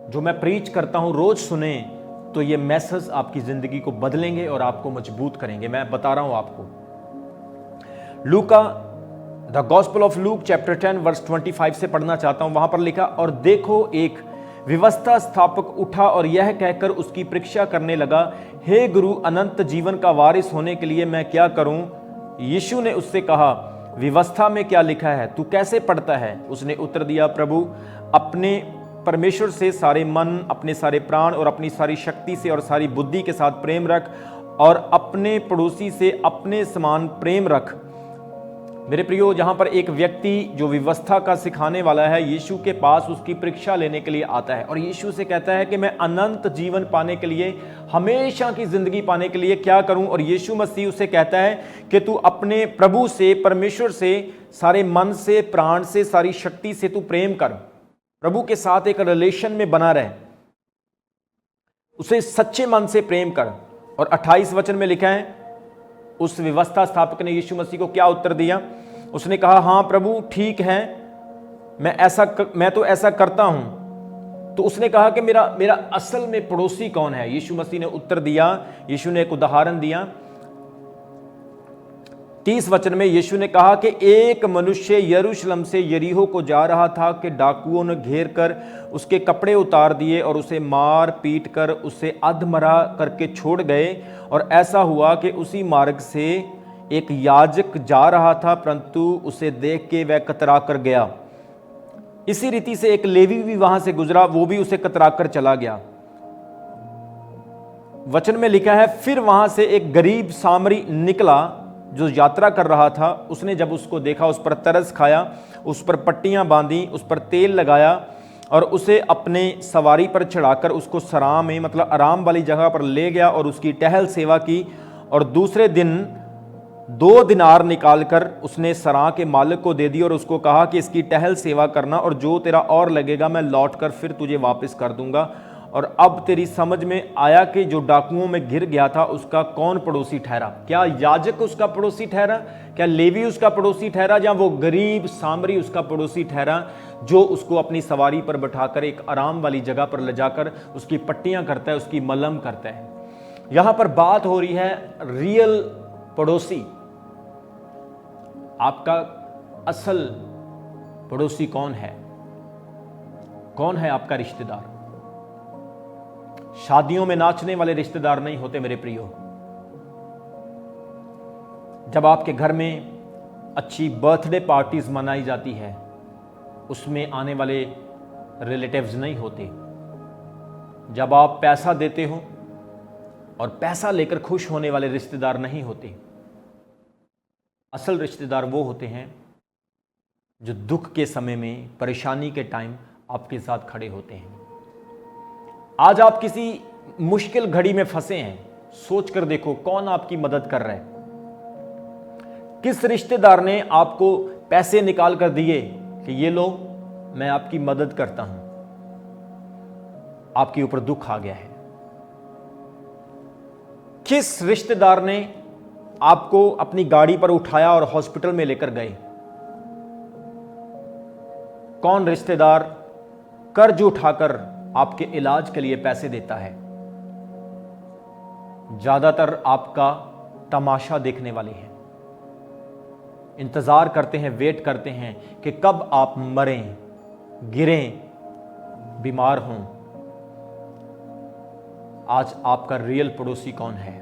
जो मैं प्रीच करता हूं रोज सुने, तो ये मैसेज आपकी जिंदगी को बदलेंगे और आपको मजबूत करेंगे। मैं बता रहा हूं आपको। लूका, the gospel of Luke chapter 10 verse 25 से पढ़ना चाहता हूं। वहां पर लिखा, और देखो एक व्यवस्था स्थापक उठा और यह कहकर उसकी परीक्षा करने लगा, हे गुरु, अनंत जीवन का वारिस होने के लिए मैं क्या करूं? यीशु ने उससे कहा, व्यवस्था में क्या लिखा है, तू कैसे पढ़ता है? उसने उत्तर दिया, प्रभु, अपने परमेश्वर से सारे मन, अपने सारे प्राण और अपनी सारी शक्ति से और सारी बुद्धि के साथ प्रेम रख, और अपने पड़ोसी से अपने समान प्रेम रख। मेरे प्रियो, जहां पर एक व्यक्ति जो व्यवस्था का सिखाने वाला है, यीशु के पास उसकी परीक्षा लेने के लिए आता है और यीशु से कहता है कि मैं अनंत जीवन पाने के लिए, हमेशा की जिंदगी पाने के लिए क्या करूं? और यीशु मसीह उसे कहता है कि तू अपने प्रभु से, परमेश्वर से सारे मन से, प्राण से, सारी शक्ति से तू प्रेम कर। प्रभु के साथ एक रिलेशन में बना रहे, उसे सच्चे मन से प्रेम कर। और 28 वचन में लिखा है, उस व्यवस्था स्थापक ने यीशु मसीह को क्या उत्तर दिया? उसने कहा, हाँ प्रभु, ठीक है, मैं तो ऐसा करता हूं। तो उसने कहा कि मेरा असल में पड़ोसी कौन है? यीशु मसीह ने उत्तर दिया, यीशु ने एक उदाहरण दिया। 30 वचन में यीशु ने कहा कि एक मनुष्य यरूशलेम से यरीहो को जा रहा था कि डाकुओं ने घेर कर उसके कपड़े उतार दिए और उसे मार पीट कर उसे अधमरा करके छोड़ गए। और ऐसा हुआ कि उसी मार्ग से एक याजक जा रहा था, परंतु उसे देख के वह कतरा कर गया। इसी रीति से एक लेवी भी वहां से गुजरा, वो भी उसे कतरा कर चला गया। वचन में लिखा है, फिर वहां से एक गरीब सामरी निकला जो यात्रा कर रहा था। उसने जब उसको देखा, उस पर तरस खाया, उस पर पट्टियां बांधी, उस पर तेल लगाया और उसे अपने सवारी पर चढ़ाकर उसको सराह में, मतलब आराम वाली जगह पर ले गया और उसकी टहल सेवा की। और दूसरे दिन 2 दिनार निकालकर उसने सराह के मालिक को दे दी और उसको कहा कि इसकी टहल सेवा करना, और जो तेरा और लगेगा मैं लौट कर फिर तुझे वापस कर दूंगा। और अब तेरी समझ में आया कि जो डाकुओं में घिर गया था उसका कौन पड़ोसी ठहरा? क्या याजक उसका पड़ोसी ठहरा? क्या लेवी उसका पड़ोसी ठहरा? या वो गरीब सामरी उसका पड़ोसी ठहरा, जो उसको अपनी सवारी पर बैठाकर एक आराम वाली जगह पर ले जाकर उसकी पट्टियां करता है, उसकी मलम करता है। यहां पर बात हो रही है रियल पड़ोसी। आपका असल पड़ोसी कौन है? कौन है आपका रिश्तेदार? शादियों में नाचने वाले रिश्तेदार नहीं होते मेरे प्रियो। जब आपके घर में अच्छी बर्थडे पार्टीज मनाई जाती है, उसमें आने वाले रिलेटिव्स नहीं होते। जब आप पैसा देते हो और पैसा लेकर खुश होने वाले रिश्तेदार नहीं होते। असल रिश्तेदार वो होते हैं जो दुख के समय में, परेशानी के टाइम आपके साथ खड़े होते हैं। आज आप किसी मुश्किल घड़ी में फंसे हैं, सोच कर देखो कौन आपकी मदद कर रहा है। किस रिश्तेदार ने आपको पैसे निकाल कर दिए कि ये लो, मैं आपकी मदद करता हूं? आपके ऊपर दुख आ गया है। किस रिश्तेदार ने आपको अपनी गाड़ी पर उठाया और हॉस्पिटल में लेकर गए? कौन रिश्तेदार कर्ज उठाकर आपके इलाज के लिए पैसे देता है? ज्यादातर आपका तमाशा देखने वाले हैं, इंतजार करते हैं, वेट करते हैं कि कब आप मरें, गिरें, बीमार हों। आज आपका रियल पड़ोसी कौन है?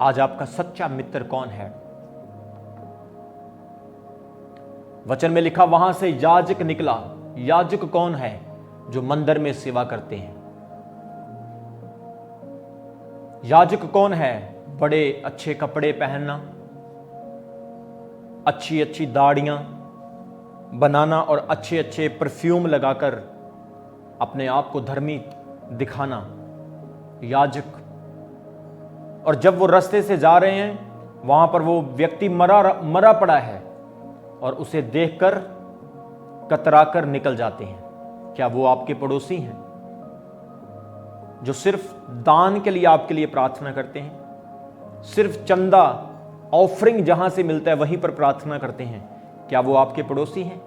आज आपका सच्चा मित्र कौन है? वचन में लिखा, वहां से याजक निकला। याजक कौन है? जो मंदिर में सेवा करते हैं। याजक कौन है? बड़े अच्छे कपड़े पहनना, अच्छी अच्छी दाढ़ियां बनाना और अच्छे अच्छे परफ्यूम लगाकर अपने आप को धर्मी दिखाना, याजक। और जब वो रास्ते से जा रहे हैं, वहां पर वो व्यक्ति मरा पड़ा है और उसे देखकर कतराकर निकल जाते हैं। क्या वो आपके पड़ोसी हैं जो सिर्फ दान के लिए आपके लिए प्रार्थना करते हैं? सिर्फ चंदा, ऑफरिंग जहां से मिलता है वहीं पर प्रार्थना करते हैं? क्या वो आपके पड़ोसी हैं?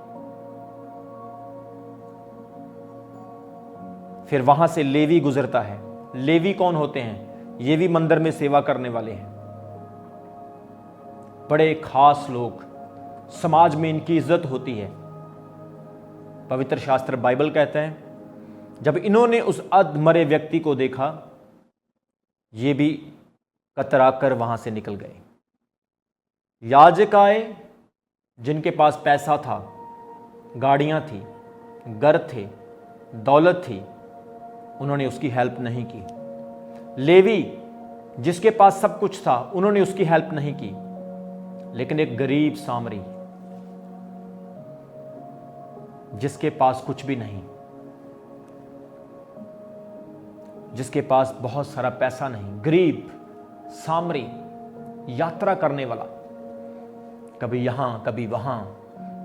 फिर वहां से लेवी गुजरता है। लेवी कौन होते हैं? ये भी मंदिर में सेवा करने वाले हैं, बड़े खास लोग, समाज में इनकी इज्जत होती है। पवित्र शास्त्र बाइबल कहते हैं जब इन्होंने उस अधमरे व्यक्ति को देखा, ये भी कतराकर वहां से निकल गए। याजक आए, जिनके पास पैसा था, गाड़ियां थी, घर थे, दौलत थी, उन्होंने उसकी हेल्प नहीं की। लेवी, जिसके पास सब कुछ था, उन्होंने उसकी हेल्प नहीं की। लेकिन एक गरीब सामरी, जिसके पास कुछ भी नहीं, जिसके पास बहुत सारा पैसा नहीं, गरीब सामरी, यात्रा करने वाला, कभी यहां कभी वहां,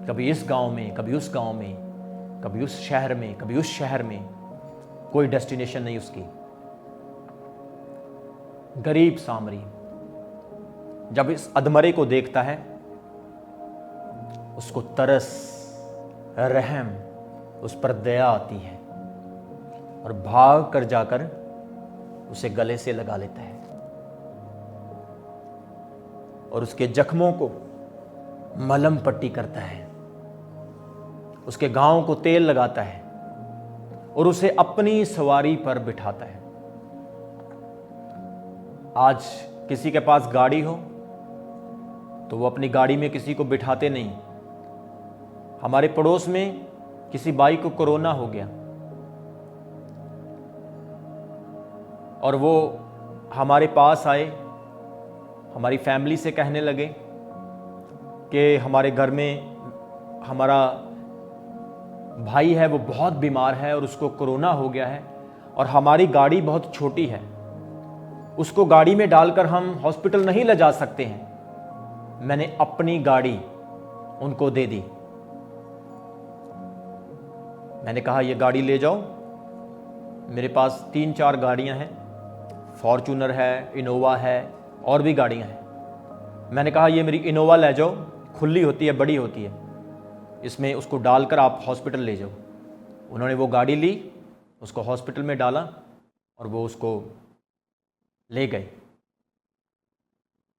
कभी इस गांव में कभी उस गांव में, कभी उस शहर में कभी उस शहर में, कोई डेस्टिनेशन नहीं उसकी। गरीब सामरी जब इस अधमरे को देखता है, उसको तरस, रहम, उस पर दया आती है और भाग कर जाकर उसे गले से लगा लेता है और उसके जख्मों को मलहम पट्टी करता है, उसके घावों को तेल लगाता है और उसे अपनी सवारी पर बिठाता है। आज किसी के पास गाड़ी हो तो वो अपनी गाड़ी में किसी को बिठाते नहीं। हमारे पड़ोस में किसी भाई को कोरोना हो गया और वो हमारे पास आए, हमारी फैमिली से कहने लगे कि हमारे घर में हमारा भाई है, वो बहुत बीमार है और उसको कोरोना हो गया है और हमारी गाड़ी बहुत छोटी है, उसको गाड़ी में डालकर हम हॉस्पिटल नहीं ले जा सकते हैं। मैंने अपनी गाड़ी उनको दे दी। मैंने कहा ये गाड़ी ले जाओ, मेरे पास 3-4 गाड़ियां हैं, फॉर्चूनर है, इनोवा है और भी गाड़ियां हैं। मैंने कहा ये मेरी इनोवा ले जाओ, खुली होती है, बड़ी होती है, इसमें उसको डालकर आप हॉस्पिटल ले जाओ। उन्होंने वो गाड़ी ली, उसको हॉस्पिटल में डाला और वो उसको ले गए।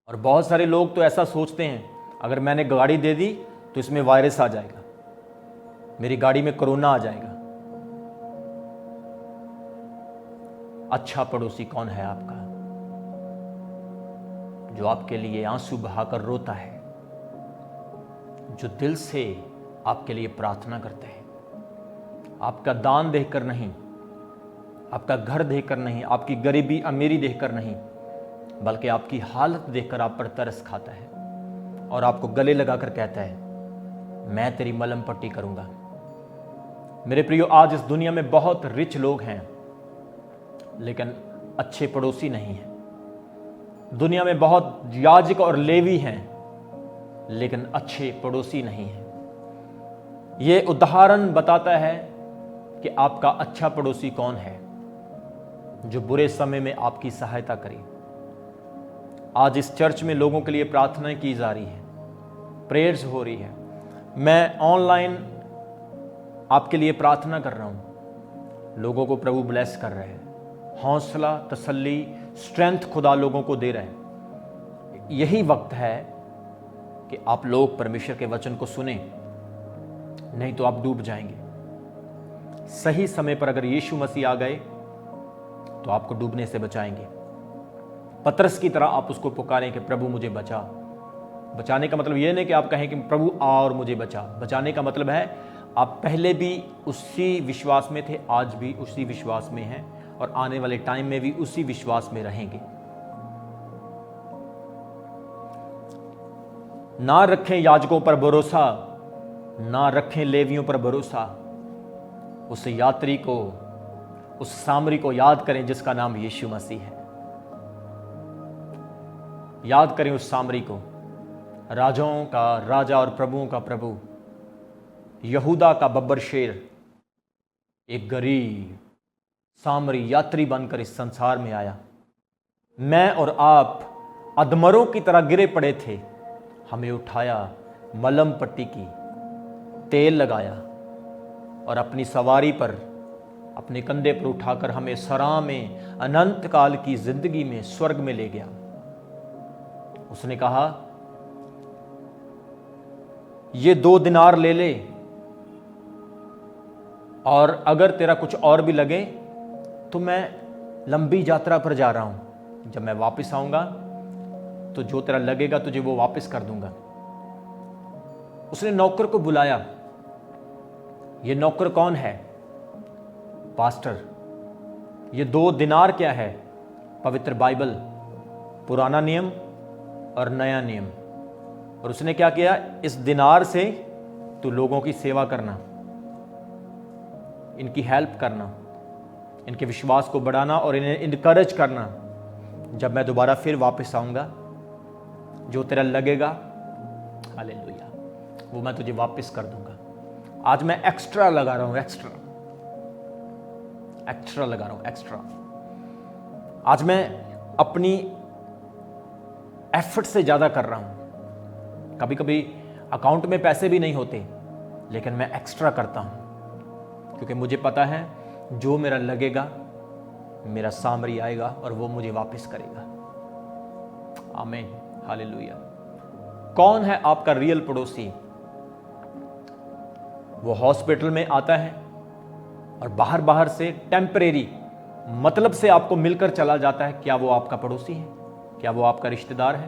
और बहुत सारे लोग तो ऐसा सोचते हैं अगर मैंने गाड़ी दे दी तो इसमें वायरस आ जाएगा, मेरी गाड़ी में कोरोना आ जाएगा। अच्छा पड़ोसी कौन है आपका, जो आपके लिए आंसू बहाकर रोता है, जो दिल से आपके लिए प्रार्थना करते हैं, आपका दान देखकर नहीं, आपका घर देखकर नहीं, आपकी गरीबी अमीरी देखकर नहीं, बल्कि आपकी हालत देखकर आप पर तरस खाता है और आपको गले लगाकर कहता है मैं तेरी मलहम पट्टी करूंगा। मेरे प्रियो, आज इस दुनिया में बहुत रिच लोग हैं लेकिन अच्छे पड़ोसी नहीं हैं। दुनिया में बहुत याजक और लेवी हैं लेकिन अच्छे पड़ोसी नहीं हैं। यह उदाहरण बताता है कि आपका अच्छा पड़ोसी कौन है, जो बुरे समय में आपकी सहायता करे। आज इस चर्च में लोगों के लिए प्रार्थना की जा रही है, प्रेयर्स हो रही है। मैं ऑनलाइन आपके लिए प्रार्थना कर रहा हूं। लोगों को प्रभु ब्लेस कर रहे हैं, हौसला, तसल्ली, स्ट्रेंथ खुदा लोगों को दे रहे हैं। यही वक्त है कि आप लोग परमेश्वर के वचन को सुने, नहीं तो आप डूब जाएंगे। सही समय पर अगर यीशु मसीह आ गए तो आपको डूबने से बचाएंगे। पतरस की तरह आप उसको पुकारें कि प्रभु मुझे बचा। बचाने का मतलब यह नहीं कि आप कहें कि प्रभु आ और मुझे बचा। बचाने का मतलब है आप पहले भी उसी विश्वास में थे, आज भी उसी विश्वास में हैं और आने वाले टाइम में भी उसी विश्वास में रहेंगे। ना रखें याजकों पर भरोसा, ना रखें लेवियों पर भरोसा। उस यात्री को, उस सामरी को याद करें जिसका नाम यीशु मसीह है। याद करें उस सामरी को, राजाओं का राजा और प्रभुओं का प्रभु, यहूदा का बब्बर शेर, एक गरीब सामरी यात्री बनकर इस संसार में आया। मैं और आप अधमरों की तरह गिरे पड़े थे, हमें उठाया, मलहम पट्टी की, तेल लगाया और अपनी सवारी पर अपने कंधे पर उठाकर हमें सरा में अनंत काल की जिंदगी में स्वर्ग में ले गया। उसने कहा, ये 2 दिनार ले ले, और अगर तेरा कुछ और भी लगे तो मैं लंबी यात्रा पर जा रहा हूं, जब मैं वापस आऊंगा तो जो तेरा लगेगा तुझे वो वापस कर दूंगा। उसने नौकर को बुलाया। ये नौकर कौन है? पास्टर। ये 2 दिनार क्या है? पवित्र बाइबल, पुराना नियम और नया नियम। और उसने क्या किया? इस दिनार से तू लोगों की सेवा करना, इनकी हेल्प करना, इनके विश्वास को बढ़ाना और इन्हें इनकरेज करना। जब मैं दोबारा फिर वापस आऊंगा, जो तेरा लगेगा, हालेलुया, वो मैं तुझे वापस कर दूंगा। आज मैं एक्स्ट्रा लगा रहा हूं, एक्स्ट्रा लगा रहा हूं, एक्स्ट्रा। आज मैं अपनी एफर्ट से ज्यादा कर रहा हूं। कभी कभी अकाउंट में पैसे भी नहीं होते, लेकिन मैं एक्स्ट्रा करता हूं, क्योंकि मुझे पता है जो मेरा लगेगा, मेरा सामरी आएगा और वो मुझे वापस करेगा। आमीन, हालेलुया। कौन है आपका रियल पड़ोसी? वो हॉस्पिटल में आता है और बाहर बाहर से टेम्परेरी मतलब से आपको मिलकर चला जाता है। क्या वो आपका पड़ोसी है? क्या वो आपका रिश्तेदार है?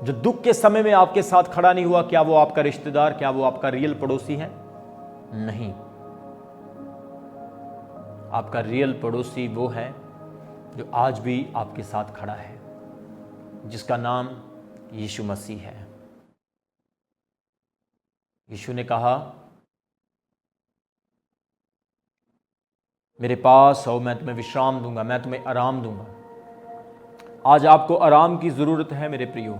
जो दुख के समय में आपके साथ खड़ा नहीं हुआ, क्या वो आपका रिश्तेदार, क्या वो आपका रियल पड़ोसी है? नहीं। आपका रियल पड़ोसी वो है जो आज भी आपके साथ खड़ा है, जिसका नाम यीशु मसीह है। यीशु ने कहा, मेरे पास आओ, मैं तुम्हें विश्राम दूंगा, मैं तुम्हें आराम दूंगा। आज आपको आराम की जरूरत है मेरे प्रियो।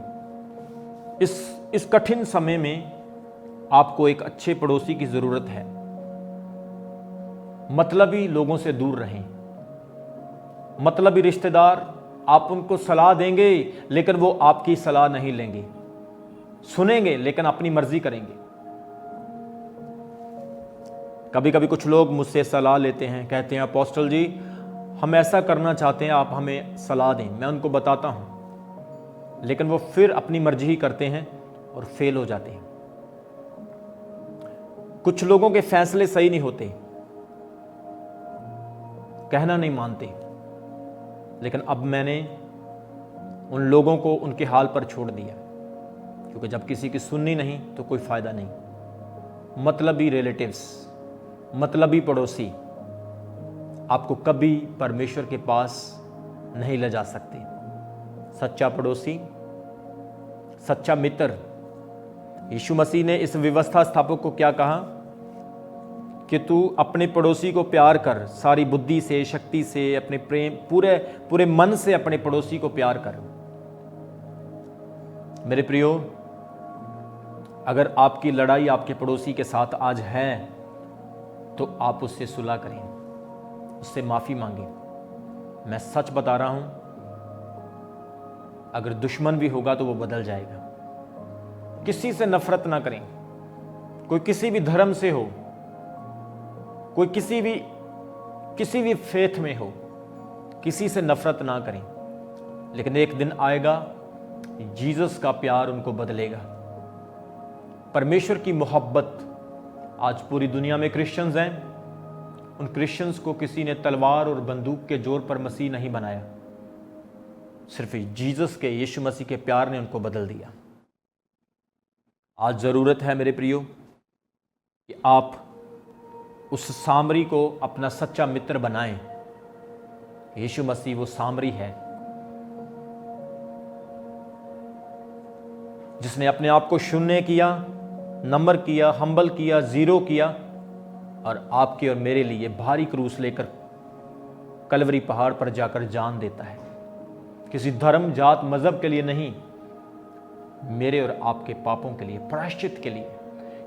इस कठिन समय में आपको एक अच्छे पड़ोसी की जरूरत है। मतलबी लोगों से दूर रहें। मतलबी रिश्तेदार, आप उनको सलाह देंगे लेकिन वो आपकी सलाह नहीं लेंगे, सुनेंगे लेकिन अपनी मर्जी करेंगे। कभी कभी कुछ लोग मुझसे सलाह लेते हैं, कहते हैं अपोस्टल जी हम ऐसा करना चाहते हैं, आप हमें सलाह दें। मैं उनको बताता हूं, लेकिन वो फिर अपनी मर्जी ही करते हैं और फेल हो जाते हैं। कुछ लोगों के फैसले सही नहीं होते, कहना नहीं मानते, लेकिन अब मैंने उन लोगों को उनके हाल पर छोड़ दिया, क्योंकि जब किसी की सुननी नहीं तो कोई फायदा नहीं। मतलबी रिलेटिव्स, मतलबी पड़ोसी आपको कभी परमेश्वर के पास नहीं ले जा सकते। सच्चा पड़ोसी, सच्चा मित्र। यीशु मसीह ने इस व्यवस्था स्थापक को क्या कहा कि तू अपने पड़ोसी को प्यार कर, सारी बुद्धि से, शक्ति से, अपने प्रेम, पूरे मन से अपने पड़ोसी को प्यार कर। मेरे प्रियो, अगर आपकी लड़ाई आपके पड़ोसी के साथ आज है तो आप उससे सुलह करें, उससे माफी मांगे। मैं सच बता रहा हूं, अगर दुश्मन भी होगा तो वो बदल जाएगा। किसी से नफरत ना करें, कोई किसी भी धर्म से हो, कोई किसी भी फेथ में हो, किसी से नफरत ना करें। लेकिन एक दिन आएगा, जीसस का प्यार उनको बदलेगा। परमेश्वर की मोहब्बत, आज पूरी दुनिया में क्रिश्चियंस हैं, उन क्रिश्चियंस को किसी ने तलवार और बंदूक के जोर पर मसीह नहीं बनाया, सिर्फ जीसस के, यीशु मसीह के प्यार ने उनको बदल दिया। आज जरूरत है मेरे प्रियो कि आप उस सामरी को अपना सच्चा मित्र बनाएं। यीशु मसीह वो सामरी है जिसने अपने आप को शून्य किया, नंबर किया, हम्बल किया, जीरो किया, और आपके और मेरे लिए भारी क्रूस लेकर कलवरी पहाड़ पर जाकर जान देता है। किसी धर्म, जात, मजहब के लिए नहीं, मेरे और आपके पापों के लिए, प्रायश्चित के लिए।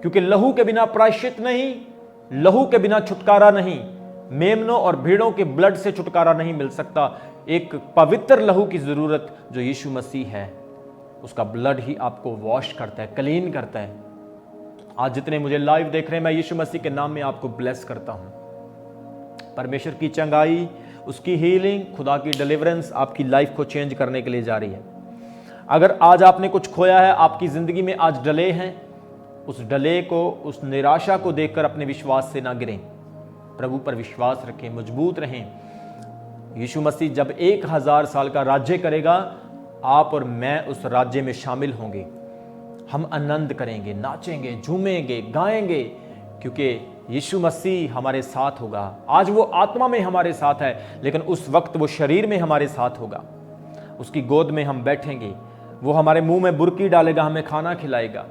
क्योंकि लहू के बिना प्रायश्चित नहीं, लहू के बिना छुटकारा नहीं, मेमनों और भेड़ों के ब्लड से छुटकारा नहीं मिल सकता। एक पवित्र लहू की जरूरत जो यीशु मसीह है, उसका ब्लड ही आपको वॉश करता है, क्लीन करता है। आज जितने मुझे लाइव देख रहे हैं, मैं यीशु मसीह के नाम में आपको ब्लेस करता हूं। परमेश्वर की चंगाई, उसकी हीलिंग, खुदा की डिलीवरेंस आपकी लाइफ को चेंज करने के लिए जा रही है। अगर आज आपने कुछ खोया है, आपकी ज़िंदगी में आज डले हैं, उस डले को, उस निराशा को देखकर अपने विश्वास से ना गिरें। प्रभु पर विश्वास रखें, मजबूत रहें। यीशु मसीह जब 1000 साल का राज्य करेगा, आप और मैं उस राज्य में शामिल होंगे। हम आनंद करेंगे, नाचेंगे, झूमेंगे, गाएंगे, क्योंकि यीशु मसीह हमारे साथ होगा। आज वो आत्मा में हमारे साथ है, लेकिन उस वक्त वो शरीर में हमारे साथ होगा। उसकी गोद में हम बैठेंगे, वो हमारे मुंह में बुरकी डालेगा, हमें खाना खिलाएगा,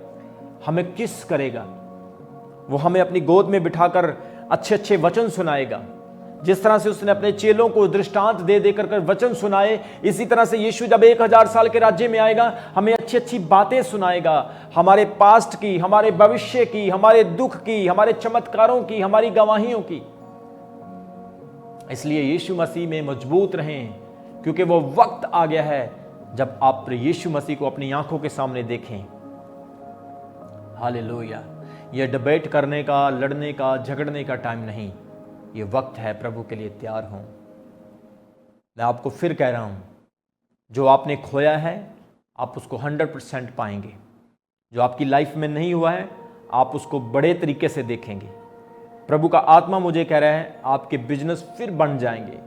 हमें किस करेगा, वो हमें अपनी गोद में बिठाकर अच्छे अच्छे वचन सुनाएगा। जिस तरह से उसने अपने चेलों को दृष्टांत दे देकर वचन सुनाए, इसी तरह से यीशु जब 1000 साल के राज्य में आएगा, हमें अच्छी अच्छी बातें सुनाएगा, हमारे पास्ट की, हमारे भविष्य की, हमारे दुख की, हमारे चमत्कारों की, हमारी गवाहियों की। इसलिए यीशु मसीह में मजबूत रहें, क्योंकि वो वक्त आ गया है जब आप यीशु मसीह को अपनी आंखों के सामने देखें। हालेलुया। ये डिबेट करने का, लड़ने का, झगड़ने का टाइम नहीं, ये वक्त है प्रभु के लिए तैयार हों। मैं आपको फिर कह रहा हूं, जो आपने खोया है आप उसको 100% पाएंगे। जो आपकी लाइफ में नहीं हुआ है, आप उसको बड़े तरीके से देखेंगे। प्रभु का आत्मा मुझे कह रहा है, आपके बिजनेस फिर बन जाएंगे,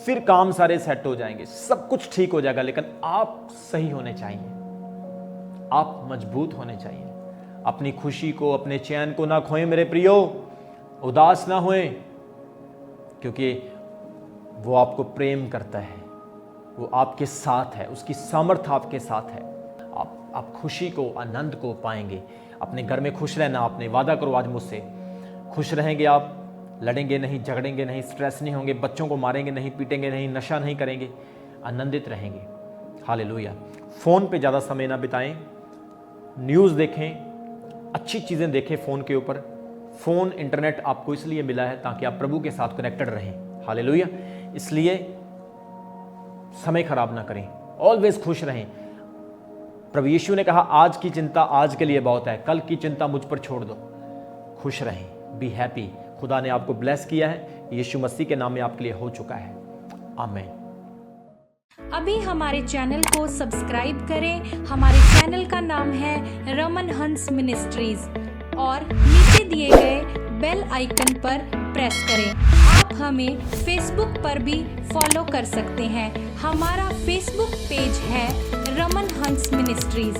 फिर काम सारे सेट हो जाएंगे, सब कुछ ठीक हो जाएगा, लेकिन आप सही होने चाहिए, आप मजबूत होने चाहिए। अपनी खुशी को, अपने चैन को ना खोएं मेरे प्रियो, उदास ना होएं, क्योंकि वो आपको प्रेम करता है, वो आपके साथ है, उसकी सामर्थ्य आपके साथ है। आप खुशी को, आनंद को पाएंगे। अपने घर में खुश रहना, आपने वादा करो आज मुझसे, खुश रहेंगे आप, लड़ेंगे नहीं, झगड़ेंगे नहीं, स्ट्रेस नहीं होंगे, बच्चों को मारेंगे नहीं, पीटेंगे नहीं, नशा नहीं करेंगे, आनंदित रहेंगे। हालेलुया। फ़ोन पे ज़्यादा समय ना बिताएं, न्यूज़ देखें, अच्छी चीज़ें देखें फ़ोन के ऊपर। फ़ोन, इंटरनेट आपको इसलिए मिला है ताकि आप प्रभु के साथ कनेक्टेड रहें। हालेलुया। इसलिए समय खराब ना करें, ऑलवेज खुश रहें। प्रभु यीशु ने कहा, आज की चिंता आज के लिए बहुत है, कल की चिंता मुझ पर छोड़ दो। खुश रहें, बी हैप्पी। खुदा ने आपको ब्लेस किया है, यीशु मसीह के नाम में आपके लिए हो चुका है। आमीन। अभी हमारे चैनल को सब्सक्राइब करें। हमारे चैनल का नाम है रमन हंस मिनिस्ट्रीज और नीचे दिए गए बेल आइकन पर प्रेस करें। आप हमें फेसबुक पर भी फॉलो कर सकते हैं। हमारा फेसबुक पेज है रमन हंस मिनिस्ट्रीज।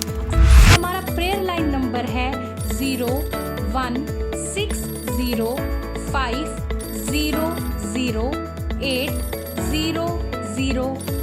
हमारा प्रेयर लाइन नंबर है 0160500800